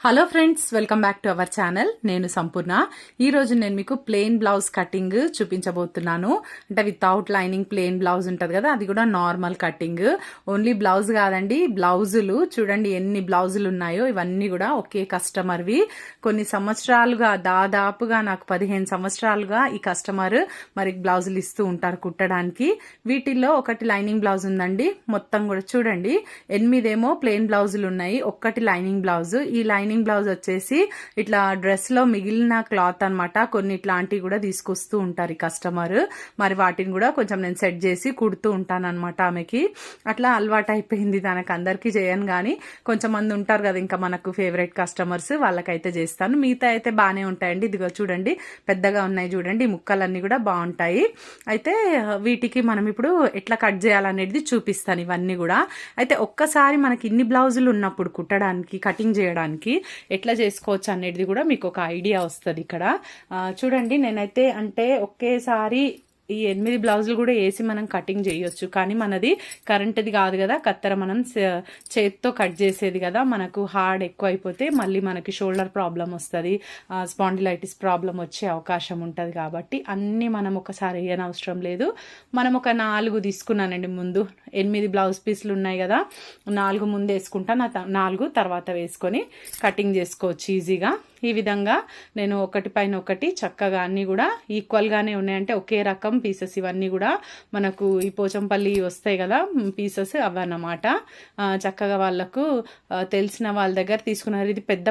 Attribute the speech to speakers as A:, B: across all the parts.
A: Hello friends, welcome back to our channel. నేను సంపూర్ణ. ఈ రోజు నేను మీకు ప్లెయిన్ బ్లౌజ్ కటింగ్ చూపించబోతున్నాను. అంటే వితౌట్ లైనింగ్ ప్లెయిన్ బ్లౌజ్ ఉంటుంది కదా, అది కూడా నార్మల్ కటింగ్. ఓన్లీ బ్లౌజ్ కాదండి, బ్లౌజులు చూడండి ఎన్ని బ్లౌజులు ఉన్నాయో. ఇవన్నీ కూడా ఒకే కస్టమర్వి. కొన్ని సంవత్సరాలుగా, దాదాపుగా నాకు 15 సంవత్సరాలుగా ఈ కస్టమర్ మరి బ్లౌజులు ఇస్తూ ఉంటారు కుట్టడానికి. వీటిల్లో ఒకటి లైనింగ్ బ్లౌజ్ ఉందండి. మొత్తం కూడా చూడండి 8 ప్లెయిన్ బ్లౌజులు ఉన్నాయి, ఒక్కటి లైనింగ్ బ్లౌజ్. ఈ లైనింగ్ బ్లౌజ్ వచ్చేసి ఇట్లా డ్రెస్ లో మిగిలిన క్లాత్ అన్నమాట. కొన్ని ఇట్లాంటివి కూడా తీసుకొస్తూ ఉంటారు ఈ కస్టమర్. మరి వాటిని కూడా కొంచెం నేను సెట్ చేసి కుడుతూ ఉంటాను అనమాట. ఆమెకి అట్లా అలవాటు అయిపోయింది. తనకు అందరికీ చేయను కానీ కొంచెం మంది ఉంటారు కదా ఇంకా మనకు ఫేవరెట్ కస్టమర్స్, వాళ్ళకైతే చేస్తాను. మిగతా అయితే బాగానే ఉంటాయండి. ఇదిగో చూడండి పెద్దగా ఉన్నాయి చూడండి, ఈ ముక్కలన్నీ కూడా బాగుంటాయి. అయితే వీటికి మనం ఇప్పుడు ఎట్లా కట్ చేయాలనేది చూపిస్తాను ఇవన్నీ కూడా. అయితే ఒక్కసారి మనకి ఇన్ని బ్లౌజులు ఉన్నప్పుడు కుట్టడానికి, కటింగ్ చేయడానికి ఎట్లా చేసుకోవచ్చు అనేది కూడా మీకు ఒక ఐడియా వస్తుంది ఇక్కడ. చూడండి నేనైతే అంటే ఒకేసారి ఈ 8 బ్లౌజులు కూడా వేసి మనం కటింగ్ చేయొచ్చు. కానీ మనది కరెంట్ది కాదు కదా, కత్తెర మనం చేతితో కట్ చేసేది కదా. మనకు హార్డ్ ఎక్కువ అయిపోతే మళ్ళీ మనకి షోల్డర్ ప్రాబ్లం వస్తుంది, స్పాండిలైటిస్ ప్రాబ్లం వచ్చే అవకాశం ఉంటుంది. కాబట్టి అన్నీ మనం ఒకసారి వేయనవసరం లేదు. మనం ఒక 4 తీసుకున్నానండి. ముందు 8 బ్లౌజ్ పీసులు ఉన్నాయి కదా, 4 ముందు వేసుకుంటా, 4 తర్వాత వేసుకొని కటింగ్ చేసుకోవచ్చు ఈజీగా. ఈ విధంగా నేను ఒకటి పైన ఒకటి చక్కగా అన్నీ కూడా ఈక్వల్గానే ఉన్నాయంటే ఒకే రకం పీసెస్. ఇవన్నీ కూడా మనకు ఈ పోచంపల్లి వస్తాయి కదా పీసెస్, అవన్నమాట. చక్కగా వాళ్ళకు తెలిసిన వాళ్ళ దగ్గర తీసుకున్నారు. ఇది పెద్ద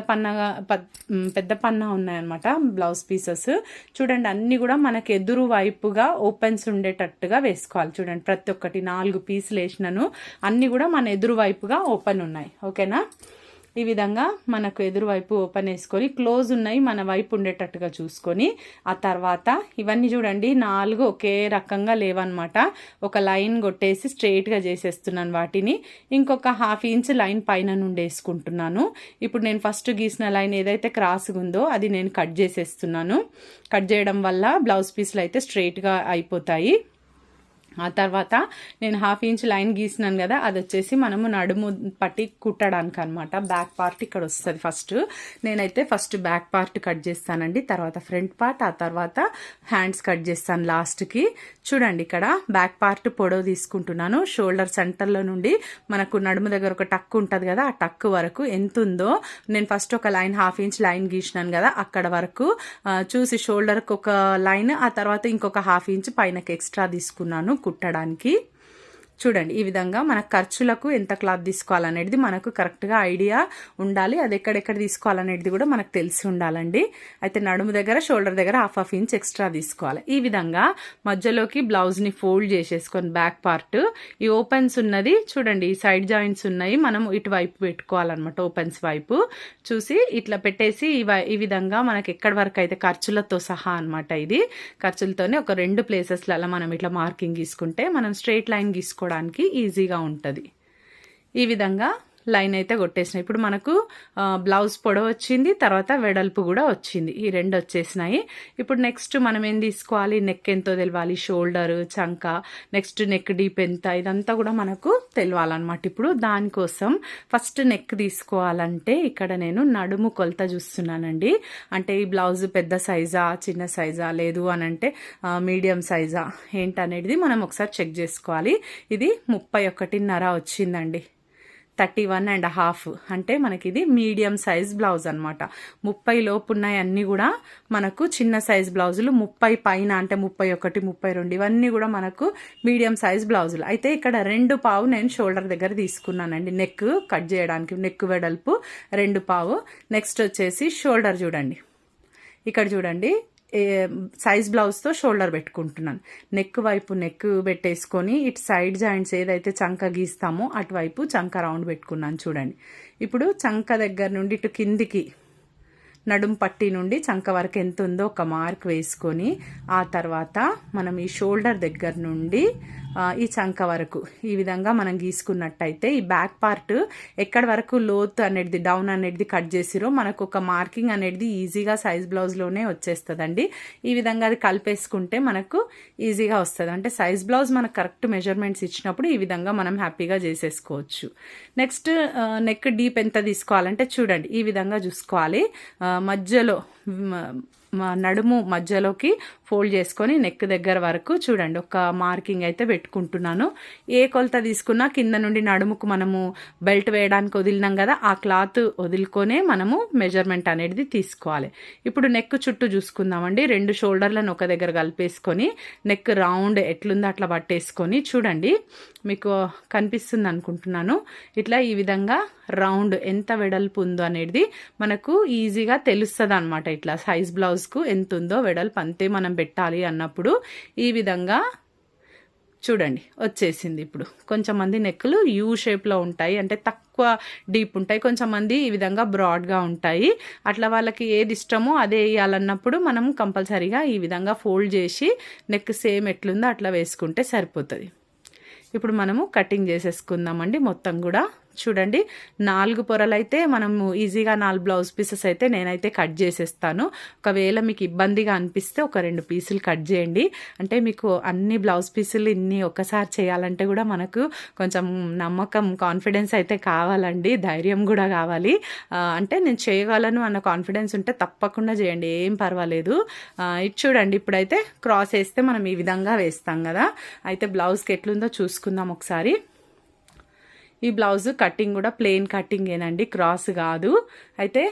A: పన్నా ఉన్నాయన్నమాట బ్లౌజ్ పీసెస్. చూడండి అన్నీ కూడా మనకు ఎదురు వైపుగా ఓపెన్స్ ఉండేటట్టుగా వేసుకోవాలి. చూడండి ప్రతి ఒక్కటి 4 పీసులు వేసినాను, అన్నీ కూడా మన ఎదురు వైపుగా ఓపెన్ ఉన్నాయి. ఓకేనా, ఈ విధంగా మనకు ఎదురువైపు ఓపెన్ వేసుకొని క్లోజ్ ఉన్నాయి మన వైపు ఉండేటట్టుగా చూసుకొని, ఆ తర్వాత ఇవన్నీ చూడండి 4 ఒకే రకంగా లేవన్నమాట. ఒక లైన్ కొట్టేసి స్ట్రైట్గా చేసేస్తున్నాను వాటిని. ఇంకొక 1/2 ఇంచ్ లైన్ పైన నుండి వేసుకుంటున్నాను. ఇప్పుడు నేను ఫస్ట్ గీసిన లైన్ ఏదైతే క్రాస్గా ఉందో అది నేను కట్ చేసేస్తున్నాను. కట్ చేయడం వల్ల బ్లౌజ్ పీస్లు అయితే స్ట్రైట్గా అయిపోతాయి. ఆ తర్వాత నేను 1/2 ఇంచ్ లైన్ గీసినాను కదా, అది వచ్చేసి మనము నడుము పట్టి కుట్టడానికి అనమాట. బ్యాక్ పార్ట్ ఇక్కడ వస్తుంది. నేనైతే ఫస్ట్ బ్యాక్ పార్ట్ కట్ చేస్తానండి, తర్వాత ఫ్రంట్ పార్ట్, ఆ తర్వాత హ్యాండ్స్ కట్ చేస్తాను లాస్ట్కి. చూడండి ఇక్కడ బ్యాక్ పార్ట్ పొడవు తీసుకుంటున్నాను. షోల్డర్ సెంటర్లో నుండి మనకు నడుము దగ్గర ఒక టక్ ఉంటుంది కదా, ఆ టక్ వరకు ఎంత ఉందో నేను ఫస్ట్ ఒక లైన్ 1/2 ఇంచ్ లైన్ గీసినాను కదా, అక్కడ వరకు చూసి షోల్డర్కి ఒక లైన్, ఆ తర్వాత ఇంకొక 1/2 ఇంచ్ పైనకి ఎక్స్ట్రా తీసుకున్నాను కుట్టడానికి. చూడండి ఈ విధంగా మన ఖర్చులకు ఎంత క్లాత్ తీసుకోవాలనేది మనకు కరెక్ట్గా ఐడియా ఉండాలి. అది ఎక్కడెక్కడ తీసుకోవాలనేది కూడా మనకు తెలిసి ఉండాలండి. అయితే నడుము దగ్గర, షోల్డర్ దగ్గర 1/2 ఇంచ్ ఎక్స్ట్రా తీసుకోవాలి. ఈ విధంగా మధ్యలోకి బ్లౌజ్ని ఫోల్డ్ చేసేసుకొని బ్యాక్ పార్ట్ ఈ ఓపెన్స్ ఉన్నది చూడండి, ఈ సైడ్ జాయింట్స్ ఉన్నాయి, మనం ఇటువైపు పెట్టుకోవాలన్నమాట. ఓపెన్స్ వైపు చూసి ఇట్లా పెట్టేసి ఈ విధంగా మనకి ఎక్కడి వరకు అయితే ఖర్చులతో సహా అనమాట. ఇది ఖర్చులతోనే ఒక 2 ప్లేసెస్లలో మనం ఇట్లా మార్కింగ్ గీసుకుంటే మనం స్ట్రైట్ లైన్ గీసుకోవడానికి ఈజీగా ఉంటుంది. ఈ విధంగా లైన్ అయితే కొట్టేసినాయి. ఇప్పుడు మనకు బ్లౌజ్ పొడవు వచ్చింది, తర్వాత వెడల్పు కూడా వచ్చింది. ఈ 2 వచ్చేసినాయి. ఇప్పుడు నెక్స్ట్ మనం ఏం తీసుకోవాలి, నెక్ ఎంతో తెలవాలి, షోల్డర్, చంక, నెక్స్ట్ నెక్ డీప్ ఎంత, ఇదంతా కూడా మనకు తెలవాలన్నమాట. ఇప్పుడు దానికోసం ఫస్ట్ నెక్ తీసుకోవాలంటే ఇక్కడ నేను నడుము కొలత చూస్తున్నానండి. అంటే ఈ బ్లౌజ్ పెద్ద సైజా, చిన్న సైజా, లేదు అని అంటే మీడియం సైజా ఏంటనేది మనం ఒకసారి చెక్ చేసుకోవాలి. ఇది 31.5 వచ్చిందండి, 31.5. అంటే మనకి ఇది మీడియం సైజ్ బ్లౌజ్ అనమాట. 30 లోపు ఉన్నాయి అన్నీ కూడా మనకు చిన్న సైజ్ బ్లౌజులు. 30 పైన అంటే 31, 32 ఇవన్నీ కూడా మనకు మీడియం సైజ్ బ్లౌజులు. అయితే ఇక్కడ 2 పావు నేను షోల్డర్ దగ్గర తీసుకున్నానండి, నెక్ కట్ చేయడానికి. నెక్ వెడల్పు 2 పావు. నెక్స్ట్ వచ్చేసి షోల్డర్ చూడండి, ఇక్కడ చూడండి సైజ్ బ్లౌజ్తో షోల్డర్ పెట్టుకుంటున్నాను. నెక్ వైపు నెక్ పెట్టేసుకొని ఇటు సైడ్ జాయింట్స్ ఏదైతే చంక గీస్తామో అటువైపు చంక రౌండ్ పెట్టుకున్నాను. చూడండి ఇప్పుడు చంక దగ్గర నుండి ఇటు కిందికి నడుం పట్టి నుండి చంక వరకు ఎంత ఉందో ఒక మార్క్ వేసుకొని, ఆ తర్వాత మనం ఈ షోల్డర్ దగ్గర నుండి ఈ చంక వరకు ఈ విధంగా మనం గీసుకున్నట్టయితే ఈ బ్యాక్ పార్ట్ ఎక్కడి వరకు లోత్ అనేది డౌన్ అనేది కట్ చేసిరో మనకు ఒక మార్కింగ్ అనేది ఈజీగా సైజ్ బ్లౌజ్లోనే వచ్చేస్తుందండి. ఈ విధంగా అది కలిపేసుకుంటే మనకు ఈజీగా వస్తుంది. అంటే సైజ్ బ్లౌజ్ మనకు కరెక్ట్ మెజర్మెంట్స్ ఇచ్చినప్పుడు ఈ విధంగా మనం హ్యాపీగా చేసేసుకోవచ్చు. నెక్స్ట్ నెక్ డీప్ ఎంత తీసుకోవాలంటే చూడండి ఈ విధంగా చూసుకోవాలి. మధ్యలో నడుము మధ్యలోకి ఫోల్డ్ చేసుకొని నెక్ దగ్గర వరకు చూడండి ఒక మార్కింగ్ అయితే పెట్టుకుంటున్నాను. ఏ కొలత తీసుకున్నా కింద నుండి నడుముకు మనము బెల్ట్ వేయడానికి వదిలినాం కదా, ఆ క్లాత్ వదులుకొనే మనము మెజర్మెంట్ అనేది తీసుకోవాలి. ఇప్పుడు నెక్ చుట్టూ చూసుకుందామండి. 2 షోల్డర్లను ఒక దగ్గర కలిపేసుకొని నెక్ రౌండ్ ఎట్లుందో అట్లా పట్టేసుకొని చూడండి మీకు కనిపిస్తుంది అనుకుంటున్నాను. ఇట్లా ఈ విధంగా రౌండ్ ఎంత వెడల్పు ఉందో అనేది మనకు ఈజీగా తెలుస్తుంది అనమాట. ఇట్లా సైజ్ బ్లౌజ్కు ఎంత ఉందో వెడల్పు అంతే మనం పెట్టాలి అన్నప్పుడు ఈ విధంగా చూడండి వచ్చేసింది. ఇప్పుడు కొంచెం మంది నెక్కులు యూ షేప్లో ఉంటాయి, అంటే తక్కువ డీప్ ఉంటాయి. కొంచెం మంది ఈ విధంగా బ్రాడ్గా ఉంటాయి. అట్లా వాళ్ళకి ఏది ఇష్టమో అదే వేయాలన్నప్పుడు మనం కంపల్సరీగా ఈ విధంగా ఫోల్డ్ చేసి నెక్ సేమ్ ఎట్లుందో అట్లా వేసుకుంటే సరిపోతుంది. ఇప్పుడు మనము కటింగ్ చేసేసుకుందామండి. మొత్తం కూడా చూడండి 4 పొరలు అయితే మనము ఈజీగా 4 బ్లౌజ్ పీసెస్ అయితే నేనైతే కట్ చేసేస్తాను. ఒకవేళ మీకు ఇబ్బందిగా అనిపిస్తే ఒక 2 పీసులు కట్ చేయండి. అంటే మీకు అన్ని బ్లౌజ్ పీసులు ఇన్ని ఒకసారి చేయాలంటే కూడా మనకు కొంచెం నమ్మకం కాన్ఫిడెన్స్ అయితే కావాలండి, ధైర్యం కూడా కావాలి. అంటే నేను చేయగలను అన్న కాన్ఫిడెన్స్ ఉంటే తప్పకుండా చేయండి, ఏం పర్వాలేదు. ఇది చూడండి ఇప్పుడైతే క్రాస్ వేస్తే మనం ఈ విధంగా వేస్తాం కదా. అయితే బ్లౌజ్కి ఎట్లుందో చూసుకుందాం ఒకసారి. ఈ బ్లౌజ్ కటింగ్ కూడా ప్లెయిన్ కటింగ్ ఏనండి, క్రాస్ కాదు. అయితే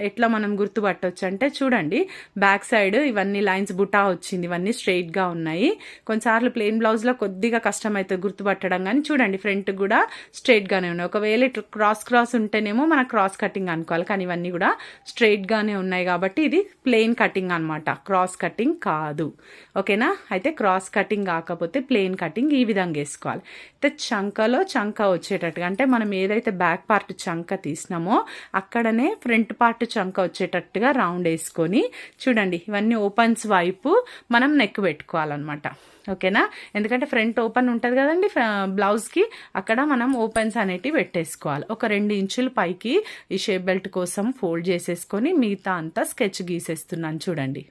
A: ఎట్లా మనం గుర్తుపట్టవచ్చు అంటే చూడండి బ్యాక్ సైడ్ ఇవన్నీ లైన్స్ బుటా వచ్చింది, ఇవన్నీ స్ట్రైట్గా ఉన్నాయి. కొన్నిసార్లు ప్లెయిన్ బ్లౌజ్లో కొద్దిగా కష్టమైతే గుర్తుపట్టడం, కానీ చూడండి ఫ్రంట్ కూడా స్ట్రైట్గానే ఉన్నాయి. ఒకవేళ క్రాస్ ఉంటేనేమో మన క్రాస్ కటింగ్ అనుకోవాలి, కానీ ఇవన్నీ కూడా స్ట్రైట్గానే ఉన్నాయి కాబట్టి ఇది ప్లెయిన్ కటింగ్ అనమాట, క్రాస్ కటింగ్ కాదు. ఓకేనా. అయితే క్రాస్ కటింగ్ కాకపోతే ప్లెయిన్ కటింగ్ ఈ విధంగా వేసుకోవాలి. అయితే చంక వచ్చేటట్టుగా, అంటే మనం ఏదైతే బ్యాక్ పార్ట్ చంక తీసినామో అక్కడనే ఫ్రంట్ పార్ట్ చంక వచ్చేటట్టుగా రౌండ్ వేసుకొని చూడండి ఇవన్నీ ఓపెన్స్ వైపు మనం నెక్ పెట్టుకోవాలన్నమాట. ఓకేనా. ఎందుకంటే ఫ్రంట్ ఓపెన్ ఉంటుంది కదండి బ్లౌజ్కి, అక్కడ మనం ఓపెన్స్ అనేటివి పెట్టేసుకోవాలి. ఒక 2 ఇంచులు పైకి ఈ షేప్ బెల్ట్ కోసం ఫోల్డ్ చేసేసుకొని మిగతా అంతా స్కెచ్ గీసేస్తున్నాను చూడండి.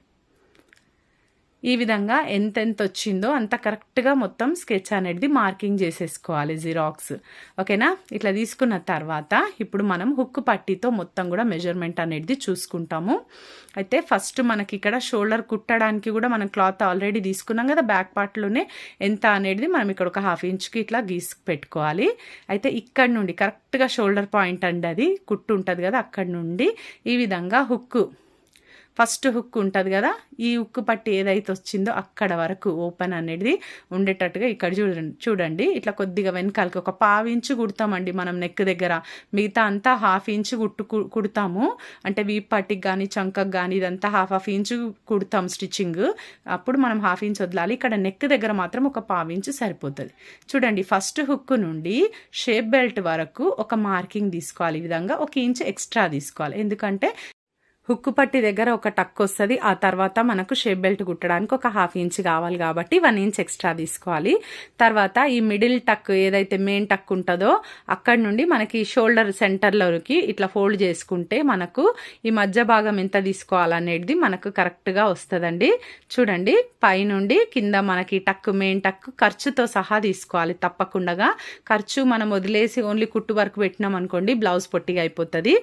A: ఈ విధంగా ఎంతెంత వచ్చిందో అంత కరెక్ట్గా మొత్తం స్కెచ్ అనేది మార్కింగ్ చేసేసుకోవాలి జిరాక్స్. ఓకేనా. ఇట్లా తీసుకున్న తర్వాత ఇప్పుడు మనం హుక్ పట్టీతో మొత్తం కూడా మెజర్మెంట్ అనేది చూసుకుంటాము. అయితే ఫస్ట్ మనకి ఇక్కడ షోల్డర్ కుట్టడానికి కూడా మనం క్లాత్ ఆల్రెడీ తీసుకున్నాం కదా, బ్యాక్ పార్ట్లోనే ఎంత అనేది మనం ఇక్కడ ఒక 1/2 ఇంచుకి ఇట్లా గీసి పెట్టుకోవాలి. అయితే ఇక్కడ నుండి కరెక్ట్గా షోల్డర్ పాయింట్ అండి అది కుట్టు ఉంటుంది కదా, అక్కడ నుండి ఈ విధంగా ఫస్ట్ హుక్ ఉంటుంది కదా, ఈ హుక్ పట్టి ఏదైతే వచ్చిందో అక్కడ వరకు ఓపెన్ అనేది ఉండేటట్టుగా ఇక్కడ చూడండి ఇట్లా కొద్దిగా వెనకాలకి ఒక 1/2 ఇంచు కుడతామండి మనం నెక్ దగ్గర. మిగతా అంతా 1/2 ఇంచు కుడతాము. అంటే వీప్ పట్టికి కానీ చంకకు కానీ ఇదంతా 1/2 ఇంచు కుడతాం స్టిచ్చింగ్. అప్పుడు మనం 1/2 ఇంచు వదలాలి. ఇక్కడ నెక్ దగ్గర మాత్రం ఒక 1/2 ఇంచు సరిపోతుంది. చూడండి ఫస్ట్ హుక్ నుండి షేప్ బెల్ట్ వరకు ఒక మార్కింగ్ తీసుకోవాలి. ఈ విధంగా 1 ఇంచు ఎక్స్ట్రా తీసుకోవాలి. ఎందుకంటే హుక్కు పట్టి దగ్గర ఒక టక్ వస్తుంది, ఆ తర్వాత మనకు షేప్ బెల్ట్ కుట్టడానికి ఒక 1/2 ఇంచ్ కావాలి కాబట్టి 1 ఇంచ్ ఎక్స్ట్రా తీసుకోవాలి. తర్వాత ఈ మిడిల్ టక్ ఏదైతే మెయిన్ టక్ ఉంటుందో అక్కడ నుండి మనకి షోల్డర్ సెంటర్లోకి ఇట్లా ఫోల్డ్ చేసుకుంటే మనకు ఈ మధ్య భాగం ఎంత తీసుకోవాలనేది మనకు కరెక్ట్గా వస్తుందండి. చూడండి పైనుండి కింద మనకి టక్ మెయిన్ టక్ ఖర్చుతో సహా తీసుకోవాలి తప్పకుండా. ఖర్చు మనం వదిలేసి ఓన్లీ కుట్టు వరకు పెట్టినాం అనుకోండి బ్లౌజ్ పొట్టిగా అయిపోతుంది.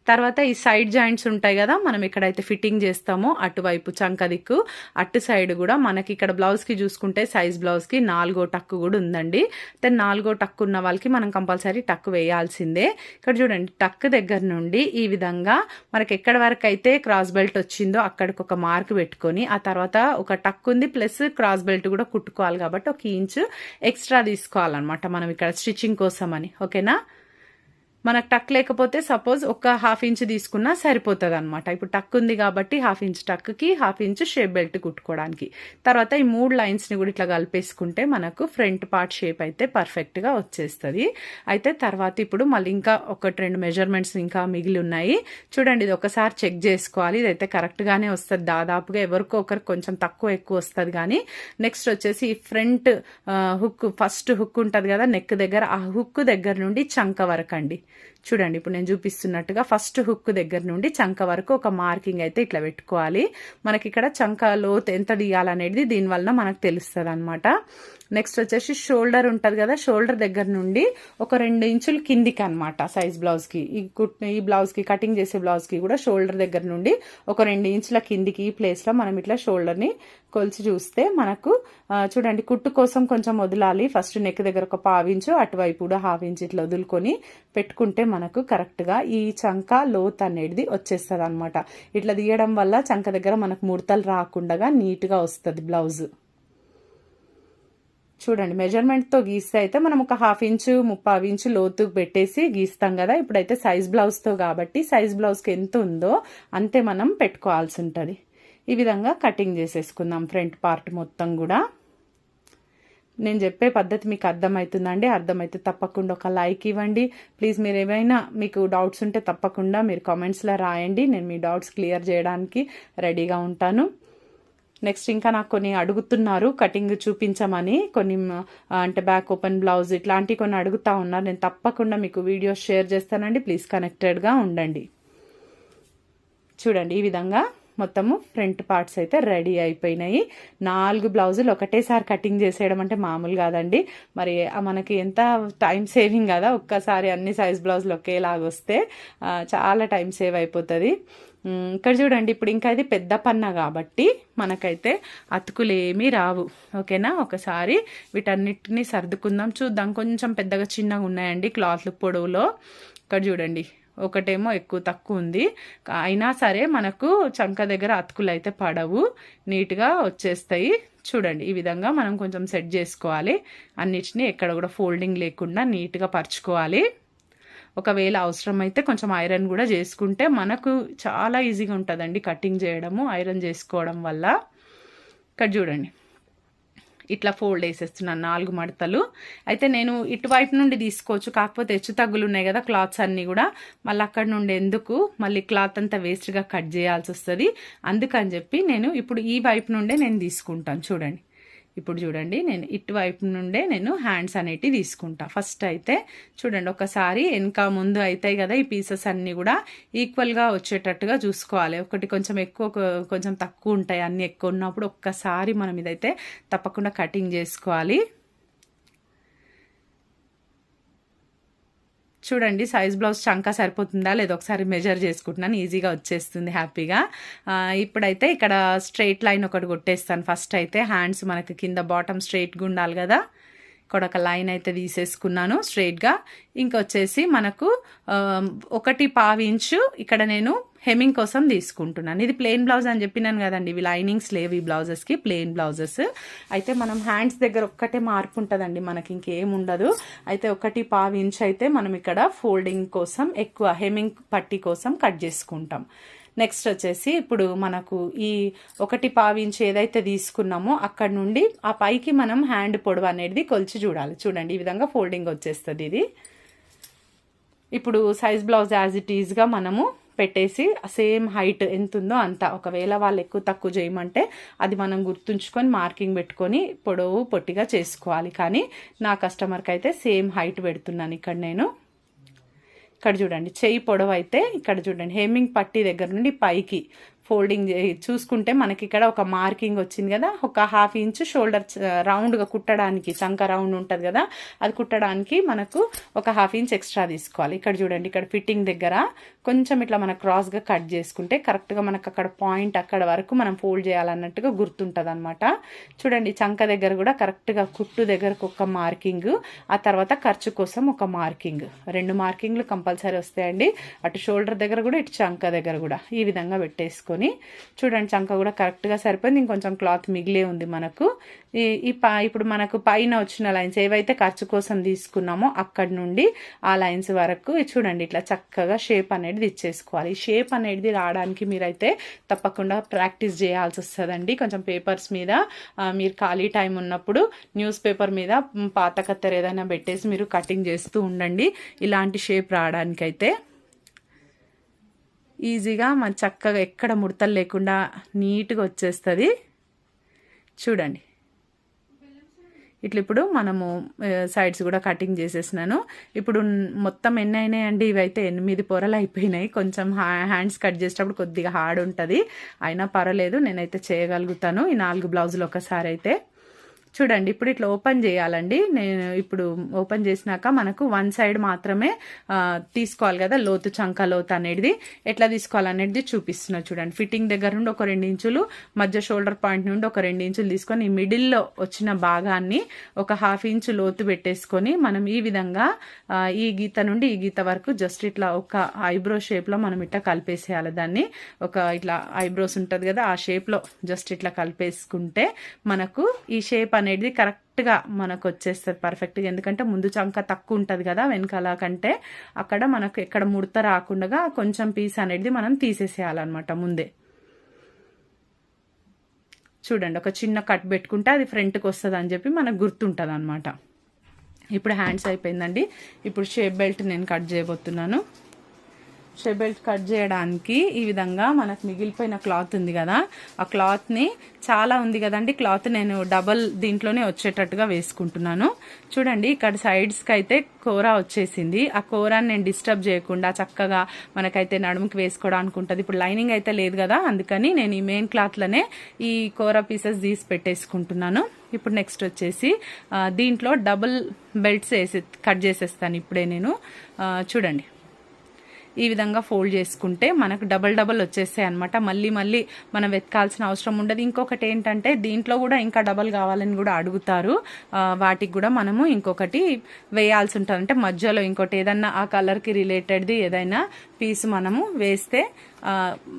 A: తర్వాత ఈ సైడ్ జాయింట్స్ ఉంటాయి కదా, మనం ఎక్కడైతే ఫిట్టింగ్ చేస్తామో అటువైపు చంక దిక్కు అటు సైడ్ కూడా మనకి ఇక్కడ బ్లౌజ్కి చూసుకుంటే సైజ్ బ్లౌజ్కి 4వ టక్కు కూడా ఉందండి. అయితే 4వ టక్కు ఉన్న వాళ్ళకి మనం కంపల్సరీ టక్కు వేయాల్సిందే. ఇక్కడ చూడండి టక్ దగ్గర నుండి ఈ విధంగా మనకి ఎక్కడ వరకు అయితే క్రాస్ బెల్ట్ వచ్చిందో అక్కడికి ఒక మార్క్ పెట్టుకొని ఆ తర్వాత ఒక టక్ ఉంది ప్లస్ క్రాస్ బెల్ట్ కూడా కుట్టుకోవాలి కాబట్టి 1 ఇంచు ఎక్స్ట్రా తీసుకోవాలన్నమాట మనం ఇక్కడ స్టిచ్చింగ్ కోసం అని. ఓకేనా. మనకు టక్ లేకపోతే సపోజ్ ఒక హాఫ్ ఇంచ్ తీసుకున్నా సరిపోతుంది అనమాట. ఇప్పుడు టక్ ఉంది కాబట్టి హాఫ్ ఇంచ్ టక్కి, హాఫ్ ఇంచ్ షేప్ బెల్ట్ కుట్టుకోవడానికి. తర్వాత ఈ 3 లైన్స్ని కూడా ఇట్లా కలిపేసుకుంటే మనకు ఫ్రంట్ పార్ట్ షేప్ అయితే పర్ఫెక్ట్గా వచ్చేస్తుంది. అయితే తర్వాత ఇప్పుడు మళ్ళీ ఇంకా 1-2 మెజర్మెంట్స్ ఇంకా మిగిలి ఉన్నాయి. చూడండి, ఇది ఒకసారి చెక్ చేసుకోవాలి. ఇదైతే కరెక్ట్గానే వస్తుంది దాదాపుగా. ఎవరికో ఒకరికి కొంచెం తక్కువ ఎక్కువ వస్తుంది. కానీ నెక్స్ట్ వచ్చేసి ఈ ఫ్రంట్ హుక్, ఫస్ట్ హుక్ ఉంటుంది కదా నెక్ దగ్గర, ఆ హుక్ దగ్గర నుండి చంక వరకు అండి. చూడండి, ఇప్పుడు నేను చూపిస్తున్నట్టుగా ఫస్ట్ హుక్ దగ్గర నుండి చంక వరకు ఒక మార్కింగ్ అయితే ఇట్లా పెట్టుకోవాలి. మనకి ఇక్కడ చంక లోతు ఎంత తీయాలనేది దీనివల్ల మనకు తెలుస్తుంది అనమాట. నెక్స్ట్ వచ్చేసి షోల్డర్ ఉంటుంది కదా, షోల్డర్ దగ్గర నుండి ఒక 2 ఇంచులు కిందికి అనమాట సైజ్ బ్లౌజ్కి. ఈ బ్లౌజ్కి కటింగ్ చేసే బ్లౌజ్కి కూడా షోల్డర్ దగ్గర నుండి ఒక 2 ఇంచుల కిందికి ఈ ప్లేస్లో మనం ఇట్లా షోల్డర్ని కొలిచి చూస్తే మనకు చూడండి, కుట్టు కోసం కొంచెం వదలాలి. ఫస్ట్ నెక్ దగ్గర ఒక 1/2 ఇంచు, అటువైపు కూడా 1/2 ఇంచు ఇట్లా వదులుకొని పెట్టుకుంటే మనకు కరెక్ట్గా ఈ చంక లోత్ అనేది వచ్చేస్తుంది అనమాట. ఇట్లా తీయడం వల్ల చంక దగ్గర మనకు ముడతలు రాకుండా నీట్గా వస్తుంది బ్లౌజ్. చూడండి, మెజర్మెంట్తో గీస్తే అయితే మనం ఒక 1/2 ఇంచు 3/4 ఇంచు లోతు పెట్టేసి గీస్తాం కదా. ఇప్పుడైతే సైజ్ బ్లౌజ్తో కాబట్టి సైజ్ బ్లౌజ్కి ఎంత ఉందో అంతే మనం పెట్టుకోవాల్సి ఉంటుంది. ఈ విధంగా కటింగ్ చేసేసుకుందాం ఫ్రంట్ పార్ట్ మొత్తం కూడా. నేను చెప్పే పద్ధతి మీకు అర్థమవుతుందండి? అర్థమైతే తప్పకుండా ఒక లైక్ ఇవ్వండి ప్లీజ్. మీరు ఏమైనా మీకు డౌట్స్ ఉంటే తప్పకుండా మీరు కామెంట్స్లో రాయండి. నేను మీ డౌట్స్ క్లియర్ చేయడానికి రెడీగా ఉంటాను. నెక్స్ట్ ఇంకా నాకు కొన్ని అడుగుతున్నారు కటింగ్ చూపించమని, కొన్ని అంటే బ్యాక్ ఓపెన్ బ్లౌజ్ ఇట్లాంటివి కొన్ని అడుగుతూ ఉన్నారు. నేను తప్పకుండా మీకు వీడియోస్ షేర్ చేస్తానండి. ప్లీజ్ కనెక్టెడ్గా ఉండండి. చూడండి, ఈ విధంగా మొత్తము ఫ్రంట్ పార్ట్స్ అయితే రెడీ అయిపోయినాయి. 4 బ్లౌజులు ఒకటేసారి కటింగ్ చేసేయడం అంటే మామూలు కాదండి. మరి మనకి ఎంత టైం సేవింగ్ కదా, ఒక్కసారి అన్ని సైజ్ బ్లౌజులు ఒకేలాగా వస్తే చాలా టైం సేవ్ అయిపోతుంది. ఇక్కడ చూడండి, ఇప్పుడు ఇంకా ఇది పెద్ద పన్న కాబట్టి మనకైతే అతుకులు ఏమీ రావు. ఓకేనా, ఒకసారి వీటన్నిటిని సర్దుకుందాం, చూద్దాం. కొంచెం పెద్దగా చిన్నగా ఉన్నాయండి క్లాత్లు పొడవులో. ఇక్కడ చూడండి, ఒకటేమో ఎక్కువ తక్కువ ఉంది, అయినా సరే మనకు చంక దగ్గర అతుకులు అయితే పడవు, నీట్గా వచ్చేస్తాయి. చూడండి, ఈ విధంగా మనం కొంచెం సెట్ చేసుకోవాలి. అన్నిటినీ ఎక్కడ కూడా ఫోల్డింగ్ లేకుండా నీట్గా పరుచుకోవాలి. ఒకవేళ అవసరమైతే కొంచెం ఐరన్ కూడా చేసుకుంటే మనకు చాలా ఈజీగా ఉంటుందండి కటింగ్ చేయడము ఐరన్ చేసుకోవడం వల్ల. ఇక్కడ చూడండి, ఇట్లా ఫోల్డ్ వేసేస్తున్నాను 4 మడతలు. అయితే నేను ఇటువైపు నుండి తీసుకోవచ్చు, కాకపోతే హెచ్చు తగ్గులు ఉన్నాయి కదా క్లాత్స్ అన్నీ కూడా, మళ్ళీ అక్కడ నుండి ఎందుకు మళ్ళీ క్లాత్ అంతా వేస్ట్గా కట్ చేయాల్సి వస్తుంది. అందుకని చెప్పి నేను ఇప్పుడు ఈ వైపు నుండే నేను తీసుకుంటాను. చూడండి, ఇప్పుడు చూడండి, నేను ఇటువైపు నుండే నేను హ్యాండ్స్ అనేటివి తీసుకుంటా. ఫస్ట్ అయితే చూడండి, ఒకసారి వెనక ముందు అవుతాయి కదా ఈ పీసెస్ అన్నీ కూడా ఈక్వల్గా వచ్చేటట్టుగా చూసుకోవాలి. ఒకటి కొంచెం ఎక్కువ కొంచెం తక్కువ ఉంటాయి, అన్నీ ఎక్కువ ఉన్నప్పుడు ఒక్కసారి మనం ఇదైతే తప్పకుండా కటింగ్ చేసుకోవాలి. చూడండి, సైజ్ బ్లౌజ్ చంక సరిపోతుందా లేదా ఒకసారి మెజర్ చేసుకుంటున్నాను, ఈజీగా వచ్చేస్తుంది హ్యాపీగా. ఇప్పుడైతే ఇక్కడ స్ట్రైట్ లైన్ ఒకటి కొట్టేస్తాను. ఫస్ట్ అయితే హ్యాండ్స్ మనకి కింద బాటమ్ స్ట్రైట్గా ఉండాలి కదా, ఇక్కడ ఒక లైన్ అయితే తీసేసుకున్నాను స్ట్రైట్గా. ఇంకొచ్చేసి మనకు 1/4 ఇంచు ఇక్కడ నేను హెమ్మింగ్ కోసం తీసుకుంటున్నాను. ఇది ప్లెయిన్ బ్లౌజ్ అని చెప్పినాను కదండి, ఇవి లైనింగ్స్ లేవు ఈ బ్లౌజెస్కి, ప్లెయిన్ బ్లౌజెస్. అయితే మనం హ్యాండ్స్ దగ్గర ఒక్కటే మార్పు ఉంటుందండి, మనకి ఇంకేం ఉండదు. అయితే 1/4 ఇంచ్ అయితే మనం ఇక్కడ ఫోల్డింగ్ కోసం ఎక్కువ హెమ్మింగ్ పట్టీ కోసం కట్ చేసుకుంటాం. నెక్స్ట్ వచ్చేసి ఇప్పుడు మనకు ఈ 1/4 ఇంచ్ ఏదైతే తీసుకున్నామో అక్కడ నుండి ఆ పైకి మనం హ్యాండ్ పొడవు అనేది కొలిచి చూడాలి. చూడండి, ఈ విధంగా ఫోల్డింగ్ వచ్చేస్తుంది ఇది. ఇప్పుడు సైజ్ బ్లౌజ్ యాజ్ ఇట్ ఈజ్గా మనము పెట్టేసి సేమ్ హైట్ ఎంత ఉందో అంత, ఒకవేళ వాళ్ళు ఎక్కువ తక్కువ చేయమంటే అది మనం గుర్తుంచుకొని మార్కింగ్ పెట్టుకొని పొడవు పొట్టిగా చేసుకోవాలి. కానీ నా కస్టమర్కి అయితే సేమ్ హైట్ పెడుతున్నాను ఇక్కడ నేను. ఇక్కడ చూడండి, చెయ్యి పొడవు అయితే ఇక్కడ చూడండి హెమ్మింగ్ పట్టీ దగ్గర నుండి పైకి ఫోల్డింగ్ చూసుకుంటే మనకి ఇక్కడ ఒక మార్కింగ్ వచ్చింది కదా, ఒక 1/2 ఇంచ్ షోల్డర్ రౌండ్గా కుట్టడానికి, చంక రౌండ్ ఉంటుంది కదా అది కుట్టడానికి మనకు ఒక 1/2 ఇంచ్ ఎక్స్ట్రా తీసుకోవాలి. ఇక్కడ చూడండి, ఇక్కడ ఫిట్టింగ్ దగ్గర కొంచెం ఇట్లా మనకు క్రాస్గా కట్ చేసుకుంటే కరెక్ట్గా మనకు అక్కడ పాయింట్ అక్కడ వరకు మనం ఫోల్డ్ చేయాలన్నట్టుగా గుర్తుంటుంది అనమాట. చూడండి, చంక దగ్గర కూడా కరెక్ట్గా కుట్టు దగ్గరకు ఒక మార్కింగ్, ఆ తర్వాత ఖర్చు కోసం ఒక మార్కింగ్, 2 మార్కింగ్లు కంపల్సరీ వస్తాయండి. అటు షోల్డర్ దగ్గర కూడా ఇటు చంక దగ్గర కూడా ఈ విధంగా పెట్టేసుకో. పెట్టేసుకొని చూడండి చంక కూడా కరెక్ట్గా సరిపోయింది. ఇంకొంచెం క్లాత్ మిగిలే ఉంది మనకు. ఇప్పుడు మనకు పైన వచ్చిన లైన్స్ ఏవైతే ఖర్చు కోసం తీసుకున్నామో అక్కడి నుండి ఆ లైన్స్ వరకు చూడండి ఇట్లా చక్కగా షేప్ అనేది ఇచ్చేసుకోవాలి. ఈ షేప్ అనేది రావడానికి మీరైతే తప్పకుండా ప్రాక్టీస్ చేయాల్సి వస్తుందండి. కొంచెం పేపర్స్ మీద మీరు ఖాళీ టైం ఉన్నప్పుడు న్యూస్ పేపర్ మీద పాత కత్తెర ఏదైనా పెట్టేసి మీరు కటింగ్ చేస్తూ ఉండండి. ఇలాంటి షేప్ రావడానికైతే ఈజీగా మన చక్కగా ఎక్కడ ముడతలు లేకుండా నీట్గా వచ్చేస్తుంది. చూడండి ఇట్లా ఇప్పుడు మనము సైడ్స్ కూడా కటింగ్ చేసేసినాను. ఇప్పుడు మొత్తం ఎన్ని అయినాయండి, ఇవైతే 8 పొరలు అయిపోయినాయి. కొంచెం హ్యాండ్స్ కట్ చేసేటప్పుడు కొద్దిగా హార్డ్ ఉంటుంది, అయినా పర్వాలేదు, నేనైతే చేయగలుగుతాను ఈ 4 బ్లౌజులు ఒకసారి అయితే. చూడండి ఇప్పుడు ఇట్లా ఓపెన్ చేయాలండి. నేను ఇప్పుడు ఓపెన్ చేసినాక మనకు 1 సైడ్ మాత్రమే తీసుకోవాలి కదా, లోతు చంక లోతు అనేది ఎట్లా తీసుకోవాలనేది చూపిస్తున్నా. చూడండి ఫిట్టింగ్ దగ్గర నుండి ఒక 2 ఇంచులు, మధ్య షోల్డర్ పాయింట్ నుండి ఒక 2 ఇంచులు తీసుకొని ఈ మిడిల్లో వచ్చిన భాగాన్ని ఒక 1/2 ఇంచు లోతు పెట్టేసుకొని మనం ఈ విధంగా ఈ గీత నుండి ఈ గీత వరకు జస్ట్ ఇట్లా ఒక ఐబ్రో షేప్లో మనం ఇట్లా కలిపేసేయాలి. దాన్ని ఒక ఇట్లా ఐబ్రోస్ ఉంటుంది కదా, ఆ షేప్లో జస్ట్ ఇట్లా కలిపేసుకుంటే మనకు ఈ షేప్ అనేది కరెక్ట్గా మనకు వచ్చేస్తుంది పర్ఫెక్ట్గా. ఎందుకంటే ముందు చంక తక్కువ ఉంటుంది కదా వెనకాల కంటే, అక్కడ మనకు ఎక్కడ ముడత రాకుండా కొంచెం పీస్ అనేది మనం తీసేసేయాలన్నమాట ముందే. చూడండి ఒక చిన్న కట్ పెట్టుకుంటే అది ఫ్రంట్కి వస్తుంది అని చెప్పి మనకు గుర్తుంటుంది అనమాట. ఇప్పుడు హ్యాండ్స్ అయిపోయిందండి. ఇప్పుడు షేప్ బెల్ట్ నేను కట్ చేయబోతున్నాను. షేప్ బెల్ట్ కట్ చేయడానికి ఈ విధంగా మనకు మిగిలిపోయిన క్లాత్ ఉంది కదా, ఆ క్లాత్ని చాలా ఉంది కదండి క్లాత్, నేను డబల్ దీంట్లోనే వచ్చేటట్టుగా వేసుకుంటున్నాను. చూడండి ఇక్కడ సైడ్స్కి అయితే కూర వచ్చేసింది. ఆ కూరని నేను డిస్టర్బ్ చేయకుండా చక్కగా మనకైతే నడుముకి వేసుకోవడానికి ఉంటుంది. ఇప్పుడు లైనింగ్ అయితే లేదు కదా, అందుకని నేను ఈ మెయిన్ క్లాత్లోనే ఈ కూర పీసెస్ తీసి పెట్టేసుకుంటున్నాను. ఇప్పుడు నెక్స్ట్ వచ్చేసి దీంట్లో డబుల్ బెల్ట్స్ కట్ చేసేస్తాను ఇప్పుడే నేను. చూడండి ఈ విధంగా ఫోల్డ్ చేసుకుంటే మనకు డబల్ వచ్చేస్తాయి అనమాట. మళ్ళీ మనం వెతకాల్సిన అవసరం ఉండదు. ఇంకొకటి ఏంటంటే దీంట్లో కూడా ఇంకా డబల్ కావాలని కూడా అడుగుతారు, వాటికి కూడా మనము ఇంకొకటి వేయాల్సి ఉంటుంది. అంటే మధ్యలో ఇంకోటి ఏదన్నా ఆ కలర్కి రిలేటెడ్ది ఏదైనా పీస్ మనము వేస్తే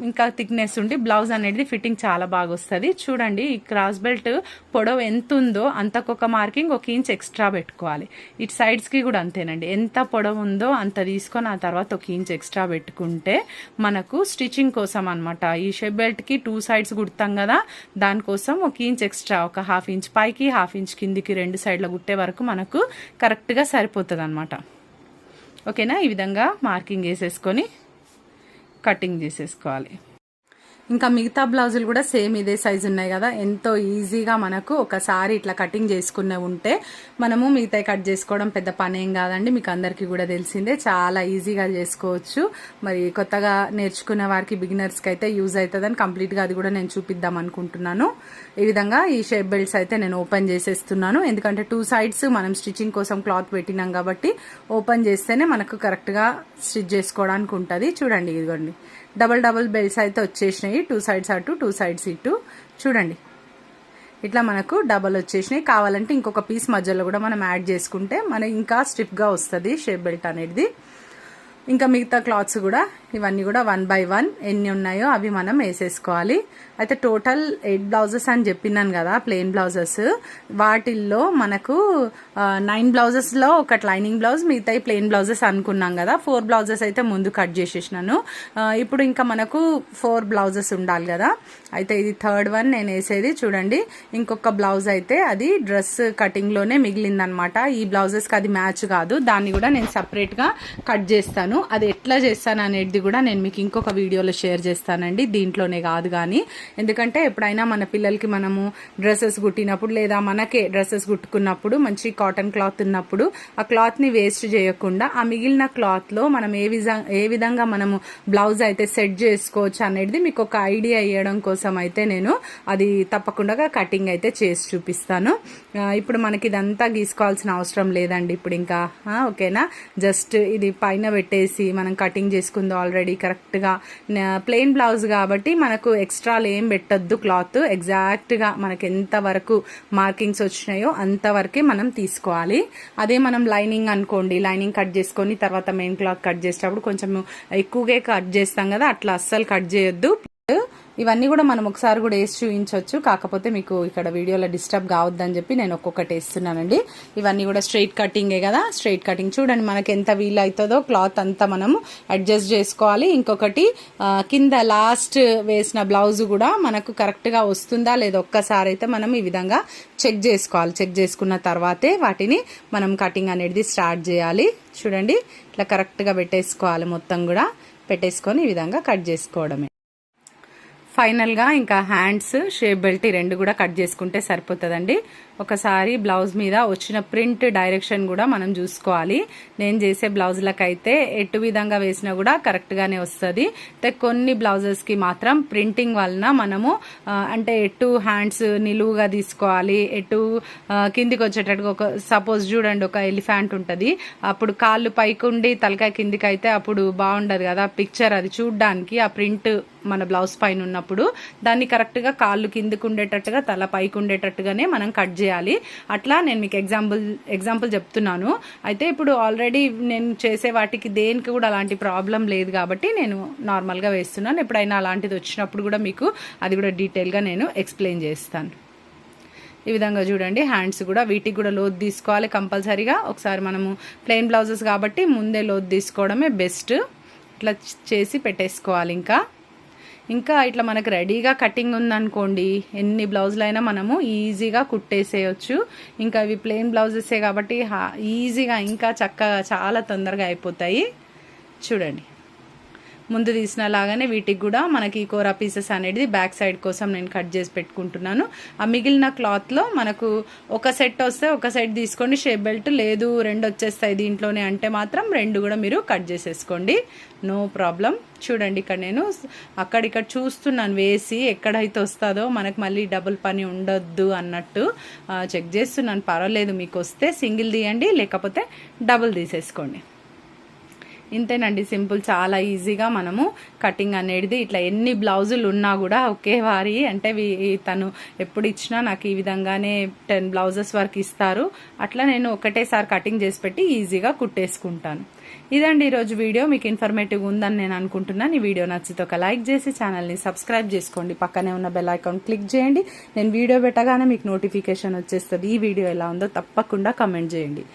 A: ఇంకా థిక్నెస్ ఉండి బ్లౌజ్ అనేది ఫిట్టింగ్ చాలా బాగా వస్తుంది. చూడండి ఈ క్రాస్ బెల్ట్ పొడవు ఎంత ఉందో అంతకొక మార్కింగ్ 1 ఇంచ్ ఎక్స్ట్రా పెట్టుకోవాలి. ఇటు సైడ్స్కి కూడా అంతేనండి, ఎంత పొడవు ఉందో అంత తీసుకొని ఆ తర్వాత 1 ఇంచ్ ఎక్స్ట్రా పెట్టుకుంటే మనకు స్టిచ్చింగ్ కోసం అనమాట. ఈ షేప్ బెల్ట్కి 2 సైడ్స్ కుడతాం కదా, దానికోసం 1 ఇంచ్ ఎక్స్ట్రా, ఒక 1/2 ఇంచ్ పైకి 1/2 ఇంచ్ కిందికి 2 సైడ్ల కుట్టే వరకు మనకు కరెక్ట్గా సరిపోతుంది అనమాట. ఓకేనా, ఈ విధంగా మార్కింగ్ వేసేసుకొని కటింగ్ చేసేసుకోవాలి. ఇంకా మిగతా బ్లౌజులు కూడా సేమ్ ఇదే సైజు ఉన్నాయి కదా, ఎంతో ఈజీగా మనకు ఒకసారి ఇట్లా కటింగ్ చేసుకునే ఉంటే మనము మిగతా కట్ చేసుకోవడం పెద్ద పని ఏం కాదండి. మీకు అందరికీ కూడా తెలిసిందే, చాలా ఈజీగా చేసుకోవచ్చు. మరి కొత్తగా నేర్చుకునే వారికి బిగినర్స్కి అయితే యూజ్ అవుతుందని కంప్లీట్గా అది కూడా నేను చూపిద్దాం అనుకుంటున్నాను. ఈ విధంగా ఈ షేప్ బెల్ట్స్ అయితే నేను ఓపెన్ చేసేస్తున్నాను, ఎందుకంటే 2 సైడ్స్ మనం స్టిచ్చింగ్ కోసం క్లాత్ పెట్టినాం కాబట్టి ఓపెన్ చేస్తేనే మనకు కరెక్ట్గా స్టిచ్ చేసుకోవడానికి ఉంటుంది. చూడండి ఇదిగోండి డబల్ బెల్ట్స్ అయితే వచ్చేసినాయి, 2 సైడ్స్ అటు 2 సైడ్స్ ఇటు. చూడండి ఇట్లా మనకు డబల్ వచ్చేసినాయి. కావాలంటే ఇంకొక పీస్ మధ్యలో కూడా మనం యాడ్ చేసుకుంటే మనకి ఇంకా స్టిఫ్గా వస్తుంది షేప్ బెల్ట్ అనేది. ఇంకా మిగతా క్లాత్స్ కూడా ఇవన్నీ కూడా 1 by 1 ఎన్ని ఉన్నాయో అవి మనం వేసేసుకోవాలి. అయితే టోటల్ 8 బ్లౌజెస్ అని చెప్పినాను కదా ప్లెయిన్ బ్లౌజెస్, వాటిల్లో మనకు 9 బ్లౌజెస్లో ఒకటి లైనింగ్ బ్లౌజ్, మిగతా ప్లెయిన్ బ్లౌజెస్ అనుకున్నాం కదా. 4 బ్లౌజెస్ అయితే ముందు కట్ చేసేసినాను. ఇప్పుడు ఇంకా మనకు 4 బ్లౌజెస్ ఉండాలి కదా, అయితే ఇది 3rd వన్ నేను వేసేది. చూడండి ఇంకొక బ్లౌజ్ అయితే అది డ్రెస్ కటింగ్లోనే మిగిలిందనమాట. ఈ బ్లౌజెస్కి అది మ్యాచ్ కాదు, దాన్ని కూడా నేను సపరేట్గా కట్ చేస్తాను. అది ఎట్లా చేస్తాను అనేది కూడా నేను మీకు ఇంకొక వీడియోలో షేర్ చేస్తానండి, దీంట్లోనే కాదు కానీ. ఎందుకంటే ఎప్పుడైనా మన పిల్లలకి మనము డ్రెస్సెస్ కుట్టినప్పుడు లేదా మనకే డ్రెస్సెస్ కుట్టుకున్నప్పుడు మంచి కాటన్ క్లాత్ ఉన్నప్పుడు ఆ క్లాత్ని వేస్ట్ చేయకుండా ఆ మిగిలిన క్లాత్లో మనం ఏ విధంగా మనము బ్లౌజ్ అయితే సెట్ చేసుకోవచ్చు అనేది మీకు ఒక ఐడియా ఇవ్వడం కోసం అయితే నేను అది తప్పకుండా కటింగ్ అయితే చేసి చూపిస్తాను. ఇప్పుడు మనకి ఇదంతా గీసుకోవాల్సిన అవసరం లేదండి ఇప్పుడు ఇంకా. ఓకేనా, జస్ట్ ఇది పైన పెట్టేసి మనం కటింగ్ చేసుకుంది ఆల్రెడీ కరెక్ట్గా. ప్లెయిన్ బ్లౌజ్ కాబట్టి మనకు ఎక్స్ట్రాలు ఏం పెట్టద్దు, క్లాత్ ఎగ్జాక్ట్గా మనకి ఎంత వరకు మార్కింగ్స్ వచ్చినాయో అంతవరకే మనం తీసుకోవాలి. అదే మనం లైనింగ్ అనుకోండి, లైనింగ్ కట్ చేసుకొని తర్వాత మెయిన్ క్లాత్ కట్ చేసేటప్పుడు కొంచెం ఎక్కువగా కట్ చేస్తాం కదా, అట్లా అస్సలు కట్ చేయొద్దు. ఇవన్నీ కూడా మనం ఒకసారి కూడా వేసి చూపించవచ్చు, కాకపోతే మీకు ఇక్కడ వీడియోలో డిస్టర్బ్ కావద్దని చెప్పి నేను ఒక్కొక్కటి వేస్తున్నానండి. ఇవన్నీ కూడా స్ట్రైట్ కటింగే కదా, స్ట్రైట్ కటింగ్ చూడండి మనకి ఎంత వీలు అవుతుందో క్లాత్ అంతా మనము అడ్జస్ట్ చేసుకోవాలి. ఇంకొకటి కింద లాస్ట్ వేసిన బ్లౌజ్ కూడా మనకు కరెక్ట్గా వస్తుందా లేదా ఒక్కసారి అయితే మనం ఈ విధంగా చెక్ చేసుకోవాలి. చెక్ చేసుకున్న తర్వాతే వాటిని మనం కటింగ్ అనేది స్టార్ట్ చేయాలి. చూడండి ఇట్లా కరెక్ట్గా పెట్టేసుకోవాలి, మొత్తం కూడా పెట్టేసుకొని ఈ విధంగా కట్ చేసుకోవడమే. ఫైనల్గా ఇంకా హ్యాండ్స్, షేప్ బెల్ట్ ఈ రెండు కూడా కట్ చేసుకుంటే సరిపోతుందండి. ఒకసారి బ్లౌజ్ మీద వచ్చిన ప్రింట్ డైరెక్షన్ కూడా మనం చూసుకోవాలి. నేను చేసే బ్లౌజులకైతే ఎటు విధంగా వేసినా కూడా కరెక్ట్గానే వస్తుంది. అయితే కొన్ని బ్లౌజెస్కి మాత్రం ప్రింటింగ్ వలన మనము అంటే ఎటు హ్యాండ్స్ నిలువుగా తీసుకోవాలి, ఎటు కిందికి వచ్చేటట్టుగా ఒక సపోజ్ చూడండి ఒక ఎలిఫెంట్ ఉంటుంది, అప్పుడు కాళ్ళు పైకి ఉండి తలకాయ కిందికి అయితే అప్పుడు బాగుండదు కదా పిక్చర్, అది చూడడానికి ఆ ప్రింట్ మన బ్లౌజ్ పైన ఉన్నప్పుడు దాన్ని కరెక్ట్గా కాళ్ళు కిందికి ఉండేటట్టుగా తల పైకి ఉండేటట్టుగానే మనం కట్ చేయాలి. అట్లా నేను మీకు ఎగ్జాంపుల్ చెప్తున్నాను. అయితే ఇప్పుడు ఆల్రెడీ నేను చేసే వాటికి దేనికి కూడా అలాంటి ప్రాబ్లం లేదు కాబట్టి నేను నార్మల్గా వేస్తున్నాను. ఎప్పుడైనా అలాంటిది వచ్చినప్పుడు కూడా మీకు అది కూడా డీటెయిల్గా నేను ఎక్స్ప్లెయిన్ చేస్తాను. ఈ విధంగా చూడండి హ్యాండ్స్ కూడా వీటికి కూడా లోతు తీసుకోవాలి కంపల్సరీగా. ఒకసారి మనము ప్లెయిన్ బ్లౌజెస్ కాబట్టి ముందే లోతు తీసుకోవడమే బెస్ట్. ఇట్లా చేసి పెట్టేసుకోవాలి. ఇంకా ఇట్లా మనకు రెడీగా కటింగ్ ఉందనుకోండి, ఎన్ని బ్లౌజులైనా మనము ఈజీగా కుట్టేసేయచ్చు. ఇంకా ఇవి ప్లెయిన్ బ్లౌజెసే కాబట్టి ఈజీగా ఇంకా చక్కగా చాలా తొందరగా అయిపోతాయి. చూడండి ముందు తీసిన లాగానే వీటికి కూడా మనకి కోరా పీసెస్ అనేది బ్యాక్ సైడ్ కోసం నేను కట్ చేసి పెట్టుకుంటున్నాను. ఆ మిగిలిన క్లాత్లో మనకు ఒక సెట్ వస్తే ఒక సెట్ తీసుకోండి, షేప్ బెల్ట్ లేదు రెండు వచ్చేస్తాయి దీంట్లోనే అంటే మాత్రం రెండు కూడా మీరు కట్ చేసేసుకోండి, నో ప్రాబ్లం. చూడండి ఇక్కడ నేను అక్కడిక్కడ చూస్తున్నాను వేసి ఎక్కడైతే వస్తుందో మనకు మళ్ళీ డబుల్ పని ఉండొద్దు అన్నట్టు చెక్ చేస్తున్నాను. పర్వాలేదు, మీకు వస్తే సింగిల్ తీయండి లేకపోతే డబుల్ తీసేసుకోండి. ఇంతేనండి, సింపుల్, చాలా ఈజీగా మనము కటింగ్ అనేది ఇట్లా ఎన్ని బ్లౌజులు ఉన్నా కూడా ఒకే వారి అంటే తను ఎప్పుడు ఇచ్చినా నాకు ఈ విధంగానే 10 బ్లౌజెస్ వరకు ఇస్తారు. అట్లా నేను ఒకటేసారి కటింగ్ చేసి పెట్టి ఈజీగా కుట్టేసుకుంటాను. ఇదండి ఈరోజు వీడియో. మీకు ఇన్ఫర్మేటివ్గా ఉందని నేను అనుకుంటున్నాను. ఈ వీడియో నచ్చితే ఒక లైక్ చేసి ఛానల్ని సబ్స్క్రైబ్ చేసుకోండి, పక్కనే ఉన్న బెల్ ఐకాన్ క్లిక్ చేయండి. నేను వీడియో పెట్టగానే మీకు నోటిఫికేషన్ వచ్చేస్తుంది. ఈ వీడియో ఎలా ఉందో తప్పకుండా కమెంట్ చేయండి.